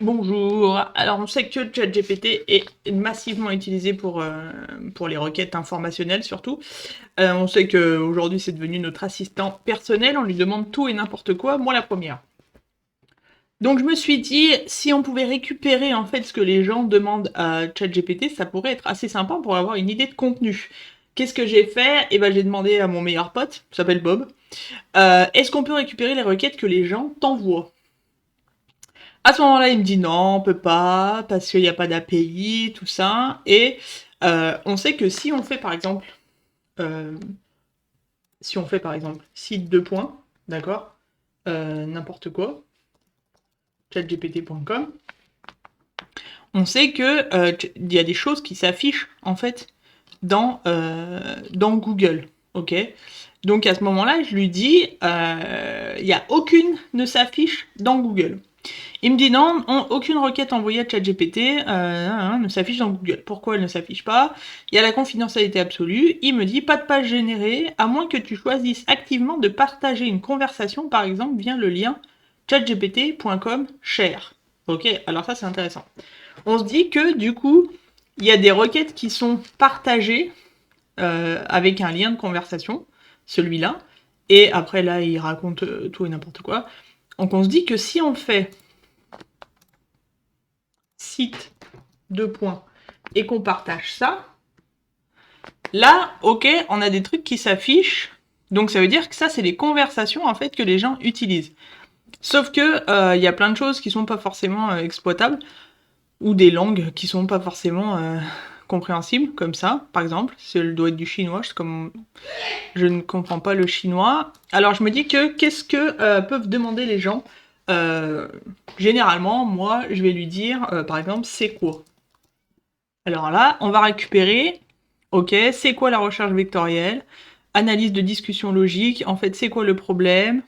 Bonjour. Alors, on sait que ChatGPT est massivement utilisé pour les requêtes informationnelles surtout. On sait qu'aujourd'hui c'est devenu notre assistant personnel, on lui demande tout et n'importe quoi, moi la première. Donc je me suis dit, si on pouvait récupérer en fait ce que les gens demandent à ChatGPT, ça pourrait être assez sympa pour avoir une idée de contenu. Qu'est-ce que j'ai fait? Eh ben j'ai demandé à mon meilleur pote, qui s'appelle Bob, est-ce qu'on peut récupérer les requêtes que les gens t'envoient? À ce moment-là, il me dit non, on peut pas, parce qu'il n'y a pas d'API, tout ça. Et on sait que euh, si on fait par exemple site 2 points, d'accord, n'importe quoi, chatgpt.com, on sait que il y a des choses qui s'affichent en fait dans Google, ok. Donc à ce moment-là, je lui dis, il n'y a aucune ne s'affiche dans Google. Il me dit non, aucune requête envoyée à ChatGPT ne s'affiche dans Google. Pourquoi elle ne s'affiche pas? Il y a la confidentialité absolue. Il me dit pas de page générée, à moins que tu choisisses activement de partager une conversation, par exemple, via le lien chatgpt.com share. Ok, alors ça c'est intéressant. On se dit que du coup, il y a des requêtes qui sont partagées avec un lien de conversation, celui-là. Et après là, il raconte tout et n'importe quoi. Donc on se dit que si on fait site 2 points et qu'on partage ça, là, ok, on a des trucs qui s'affichent. Donc ça veut dire que ça, c'est les conversations en fait que les gens utilisent. Sauf que y a plein de choses qui sont pas forcément exploitables ou des langues qui sont pas forcément compréhensibles, comme ça, par exemple. Ça doit être du chinois, comme je ne comprends pas le chinois. Alors je me dis que qu'est-ce que peuvent demander les gens. Euh, Généralement, moi, je vais lui dire, par exemple, c'est quoi. Alors là, on va récupérer, ok, c'est quoi la recherche vectorielle, analyse de discussion logique, en fait, c'est quoi le problème,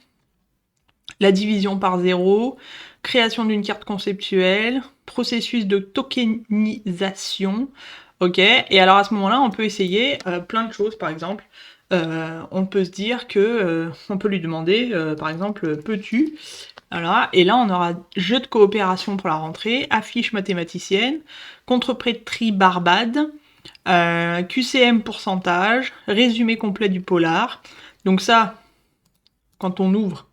la division par zéro, création d'une carte conceptuelle, processus de tokenisation, ok, et alors à ce moment-là, on peut essayer plein de choses, par exemple, on peut se dire que, on peut lui demander, par exemple, peux-tu, voilà, et là on aura jeu de coopération pour la rentrée, affiche mathématicienne, contreprétrie Barbade, QCM pourcentage, résumé complet du polar. Donc ça, quand on ouvre,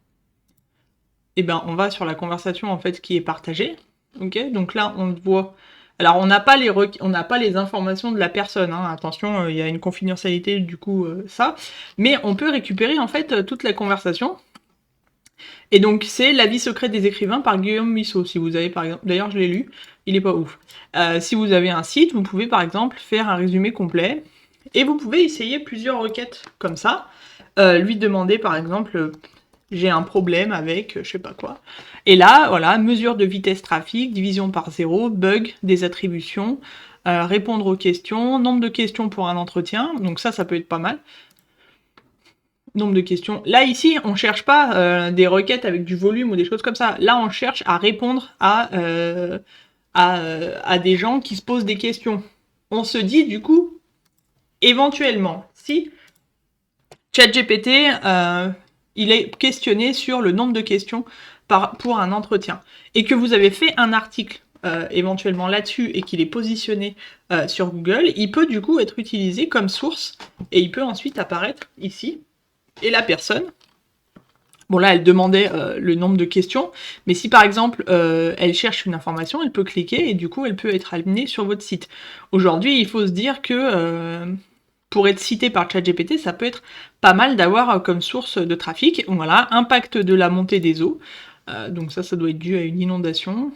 eh ben on va sur la conversation en fait qui est partagée. Ok, donc là on voit. Alors on n'a pas on n'a pas les informations de la personne. Hein. Attention, il y a une confidentialité du coup ça, mais on peut récupérer en fait toute la conversation. Et donc c'est La vie secrète des écrivains par Guillaume Musso. Si vous avez par exemple, d'ailleurs je l'ai lu, il est pas ouf. Si vous avez un site, vous pouvez par exemple faire un résumé complet et vous pouvez essayer plusieurs requêtes comme ça. Lui demander par exemple j'ai un problème avec je sais pas quoi. Et là, voilà, mesure de vitesse trafic, division par zéro, bug, des attributions, répondre aux questions, nombre de questions pour un entretien. Donc ça peut être pas mal. Nombre de questions. Là, ici, on cherche pas des requêtes avec du volume ou des choses comme ça. Là, on cherche à répondre à des gens qui se posent des questions. On se dit, du coup, éventuellement, si ChatGPT, il est questionné sur le nombre de questions pour un entretien, et que vous avez fait un article éventuellement là-dessus et qu'il est positionné sur Google, il peut du coup être utilisé comme source, et il peut ensuite apparaître ici, et la personne, bon là elle demandait le nombre de questions, mais si par exemple elle cherche une information, elle peut cliquer et du coup elle peut être amenée sur votre site. Aujourd'hui il faut se dire que pour être cité par ChatGPT, ça peut être pas mal d'avoir comme source de trafic. Voilà, impact de la montée des eaux. Donc ça doit être dû à une inondation.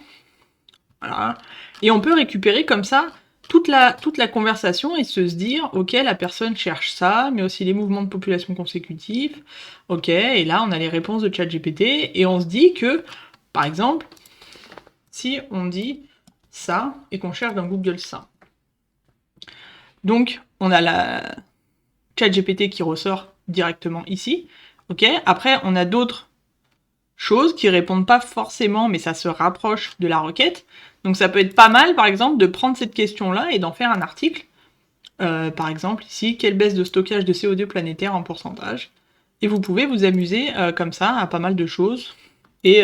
Voilà. Et on peut récupérer comme ça toute la conversation et se dire, ok, la personne cherche ça, mais aussi les mouvements de population consécutifs. Ok, et là, on a les réponses de ChatGPT, et on se dit que, par exemple, si on dit ça, et qu'on cherche dans Google ça. Donc, on a la ChatGPT qui ressort directement ici. Ok, après, on a d'autres choses qui répondent pas forcément, mais ça se rapproche de la requête. Donc ça peut être pas mal, par exemple, de prendre cette question-là et d'en faire un article. Par exemple, ici, quelle baisse de stockage de CO2 planétaire en pourcentage. Et vous pouvez vous amuser comme ça à pas mal de choses. Et,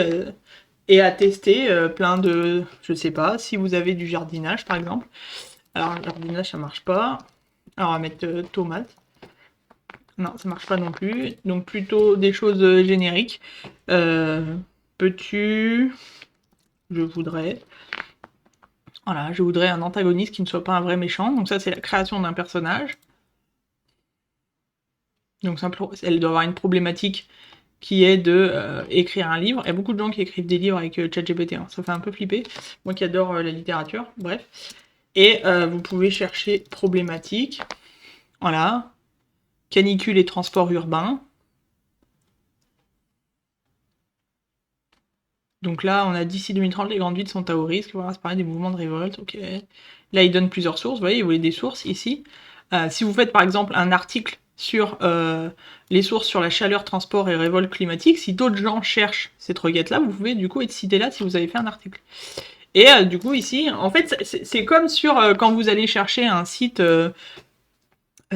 et à tester plein de... Je sais pas, si vous avez du jardinage par exemple. Alors, le jardinage, ça marche pas. Alors, on va mettre tomates. Non, ça marche pas non plus. Donc, plutôt des choses génériques. Peux-tu... Je voudrais... Voilà, je voudrais un antagoniste qui ne soit pas un vrai méchant. Donc ça, c'est la création d'un personnage. Donc, elle doit avoir une problématique qui est de écrire un livre. Il y a beaucoup de gens qui écrivent des livres avec ChatGPT. Hein. Ça fait un peu flipper. Moi qui adore la littérature, bref. Et vous pouvez chercher problématique. Voilà. Canicule et transport urbain. Donc là, on a d'ici 2030, les grandes villes sont à haut risque. Voilà, c'est pareil, des mouvements de révolte. Ok. Là, il donne plusieurs sources. Vous voyez, vous voyez des sources ici. Si vous faites par exemple un article sur les sources sur la chaleur, transport et révolte climatique, si d'autres gens cherchent cette requête-là, vous pouvez du coup être cité là si vous avez fait un article. Et du coup ici, en fait, c'est comme sur quand vous allez chercher un site,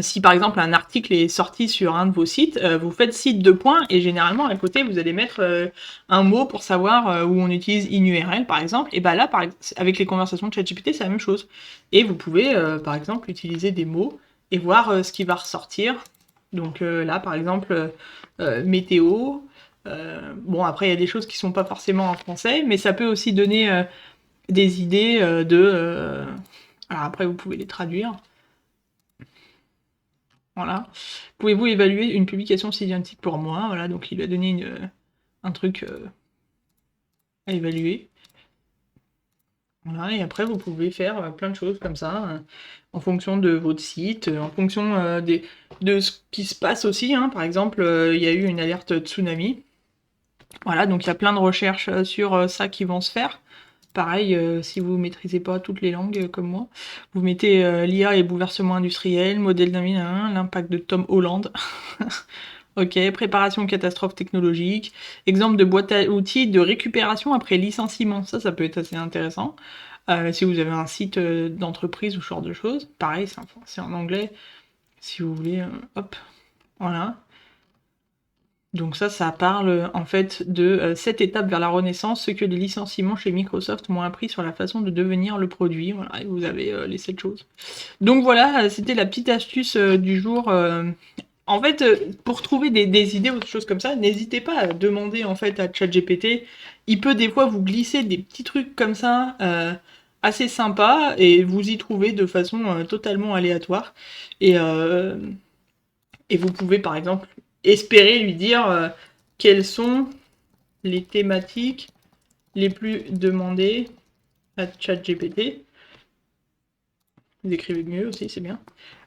si par exemple un article est sorti sur un de vos sites, vous faites site de points et généralement à côté vous allez mettre un mot pour savoir où on utilise InURL par exemple. Et bah là, avec les conversations de ChatGPT, c'est la même chose. Et vous pouvez par exemple utiliser des mots et voir ce qui va ressortir. Donc là par exemple météo. Bon après il y a des choses qui sont pas forcément en français, mais ça peut aussi donner des idées de... Alors après vous pouvez les traduire. Voilà. Pouvez-vous évaluer une publication scientifique pour moi? Voilà, donc il lui a donné un truc à évaluer. Voilà, et après vous pouvez faire plein de choses comme ça, en fonction de votre site, en fonction de ce qui se passe aussi. Hein. Par exemple, il y a eu une alerte tsunami. Voilà, donc il y a plein de recherches sur ça qui vont se faire. Pareil, si vous maîtrisez pas toutes les langues comme moi, vous mettez l'IA et bouleversement industriel, modèle d'un l'impact de Tom Holland. Ok, préparation catastrophe technologique, exemple de boîte à outils de récupération après licenciement, ça peut être assez intéressant. Si vous avez un site d'entreprise ou ce genre de choses, pareil, c'est en anglais, si vous voulez, hop, voilà. Donc ça parle en fait de 7 étapes vers la renaissance, ce que les licenciements chez Microsoft m'ont appris sur la façon de devenir le produit. Voilà, et vous avez les 7 choses. Donc voilà, c'était la petite astuce du jour. En fait, pour trouver des idées ou des choses comme ça, n'hésitez pas à demander en fait à ChatGPT. Il peut des fois vous glisser des petits trucs comme ça, assez sympas, et vous y trouver de façon totalement aléatoire. Et, euh, et vous pouvez par exemple espérer lui dire quelles sont les thématiques les plus demandées à ChatGPT. Vous écrivez mieux aussi, c'est bien.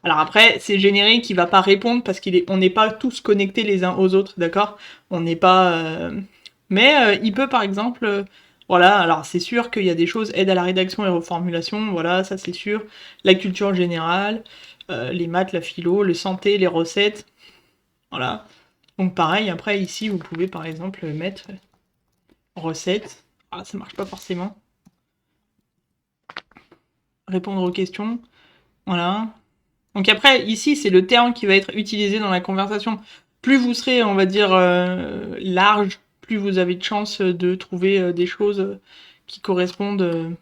Alors après, c'est générique, il va pas répondre parce on n'est pas tous connectés les uns aux autres, d'accord? On n'est pas... Mais il peut par exemple... voilà, alors c'est sûr qu'il y a des choses, aide à la rédaction et reformulation, voilà, ça c'est sûr. La culture générale, les maths, la philo, le santé, les recettes, voilà. Donc pareil, après ici, vous pouvez par exemple mettre recettes. Ah, ça marche pas forcément. Répondre aux questions, voilà. Donc après, ici, c'est le terme qui va être utilisé dans la conversation. Plus vous serez, on va dire, large, plus vous avez de chances de trouver des choses qui correspondent.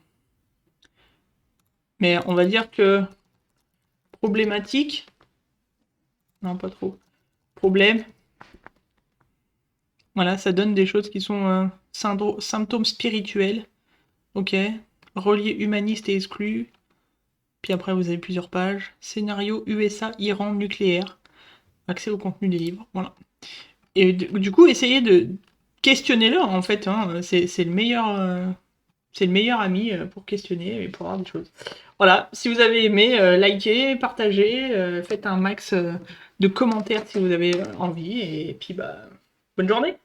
Mais on va dire que problématique, non pas trop, problème, voilà, ça donne des choses qui sont symptômes spirituels, ok, relié humaniste et exclu. Puis après, vous avez plusieurs pages. Scénario USA, Iran, nucléaire. Accès au contenu des livres, voilà. Et du coup, essayez de questionner-le, en fait. Hein. C'est le meilleur ami pour questionner et pour avoir des choses. Voilà, si vous avez aimé, likez, partagez, faites un max de commentaires si vous avez envie. Et puis, bah, bonne journée!